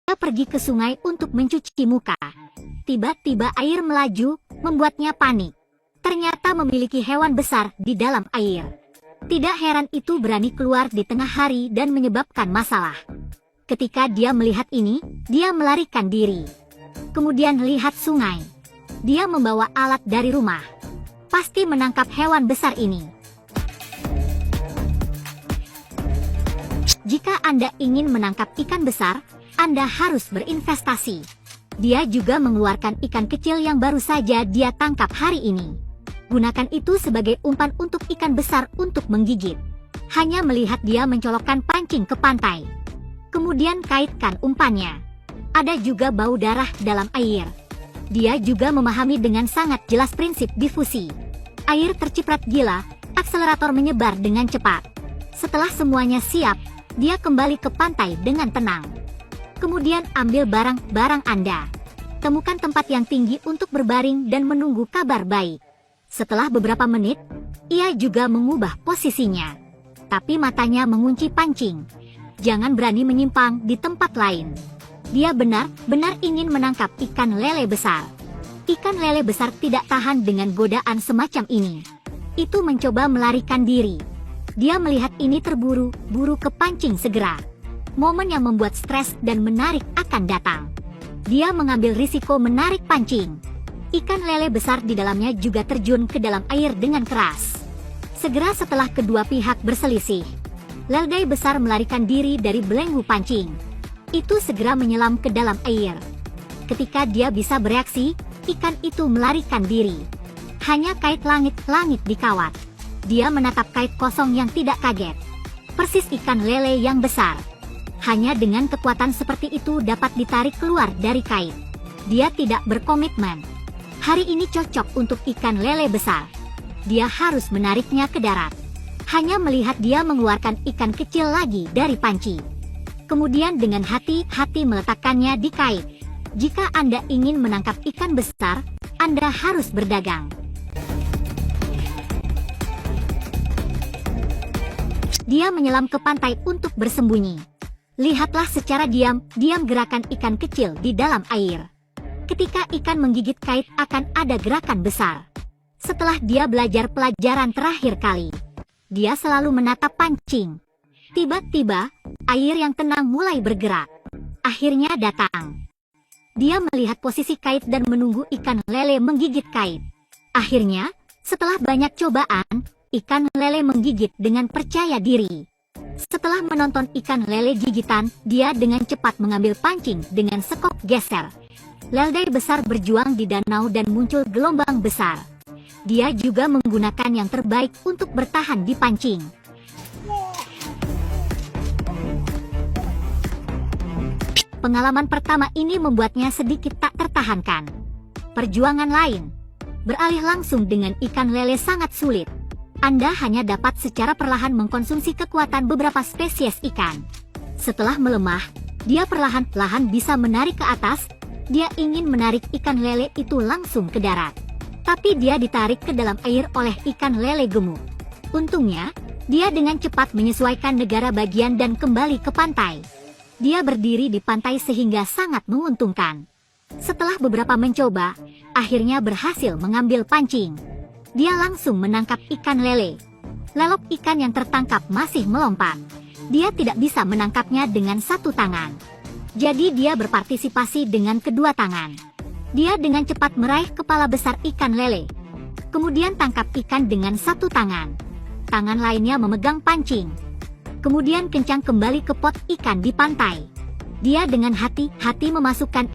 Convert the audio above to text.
Dia pergi ke sungai untuk mencuci muka. Tiba-tiba air melaju, membuatnya panik. Ternyata memiliki hewan besar di dalam air. Tidak heran itu berani keluar di tengah hari dan menyebabkan masalah. Ketika dia melihat ini, dia melarikan diri. Kemudian lihat sungai. Dia membawa alat dari rumah. Pasti menangkap hewan besar ini. Jika Anda ingin menangkap ikan besar, Anda harus berinvestasi. Dia juga mengeluarkan ikan kecil yang baru saja dia tangkap hari ini. Gunakan itu sebagai umpan untuk ikan besar untuk menggigit. Hanya melihat dia mencolokkan pancing ke pantai. Kemudian kaitkan umpannya. Ada juga bau darah dalam air. Dia juga memahami dengan sangat jelas prinsip difusi. Air terciprat gila, akselerator menyebar dengan cepat. Setelah semuanya siap, dia kembali ke pantai dengan tenang. Kemudian ambil barang-barang Anda. Temukan tempat yang tinggi untuk berbaring dan menunggu kabar baik. Setelah beberapa menit, ia juga mengubah posisinya. Tapi matanya mengunci pancing. Jangan berani menyimpang di tempat lain. Dia benar-benar ingin menangkap ikan lele besar. Ikan lele besar tidak tahan dengan godaan semacam ini. Itu mencoba melarikan diri. Dia melihat ini terburu-buru kepancing segera. Momen yang membuat stres dan menarik akan datang. Dia mengambil risiko menarik pancing. Ikan lele besar di dalamnya juga terjun ke dalam air dengan keras. Segera setelah kedua pihak berselisih, lele besar melarikan diri dari belenggu pancing. Itu segera menyelam ke dalam air. Ketika dia bisa bereaksi, ikan itu melarikan diri. Hanya kait langit-langit dikawat. Dia menatap kait kosong yang tidak kaget. Persis ikan lele yang besar. Hanya dengan kekuatan seperti itu dapat ditarik keluar dari kait. Dia tidak berkomitmen. Hari ini cocok untuk ikan lele besar. Dia harus menariknya ke darat. Hanya melihat dia mengeluarkan ikan kecil lagi dari panci. Kemudian dengan hati-hati meletakkannya di kait. Jika Anda ingin menangkap ikan besar, Anda harus berdagang. Dia menyelam ke pantai untuk bersembunyi. Lihatlah secara diam-diam gerakan ikan kecil di dalam air. Ketika ikan menggigit kait akan ada gerakan besar. Setelah dia belajar pelajaran terakhir kali, dia selalu menatap pancing. Tiba-tiba, air yang tenang mulai bergerak. Akhirnya datang. Dia melihat posisi kait dan menunggu ikan lele menggigit kait. Akhirnya, setelah banyak cobaan, ikan lele menggigit dengan percaya diri. Setelah menonton ikan lele gigitan, dia dengan cepat mengambil pancing dengan sekop geser. Lele besar berjuang di danau dan muncul gelombang besar. Dia juga menggunakan yang terbaik untuk bertahan di pancing. Pengalaman pertama ini membuatnya sedikit tak tertahankan. Perjuangan lain. Beralih langsung dengan ikan lele sangat sulit. Anda hanya dapat secara perlahan mengkonsumsi kekuatan beberapa spesies ikan. Setelah melemah, dia perlahan-lahan bisa menarik ke atas. Dia ingin menarik ikan lele itu langsung ke darat. Tapi dia ditarik ke dalam air oleh ikan lele gemuk. Untungnya, dia dengan cepat menyesuaikan negara bagian dan kembali ke pantai. Dia berdiri di pantai sehingga sangat menguntungkan. Setelah beberapa mencoba, akhirnya berhasil mengambil pancing. Dia langsung menangkap ikan lele. Lelop ikan yang tertangkap masih melompat. Dia tidak bisa menangkapnya dengan satu tangan. Jadi dia berpartisipasi dengan kedua tangan. Dia dengan cepat meraih kepala besar ikan lele. Kemudian tangkap ikan dengan satu tangan. Tangan lainnya memegang pancing. Kemudian kencang kembali ke pot ikan di pantai. Dia dengan hati-hati memasukkan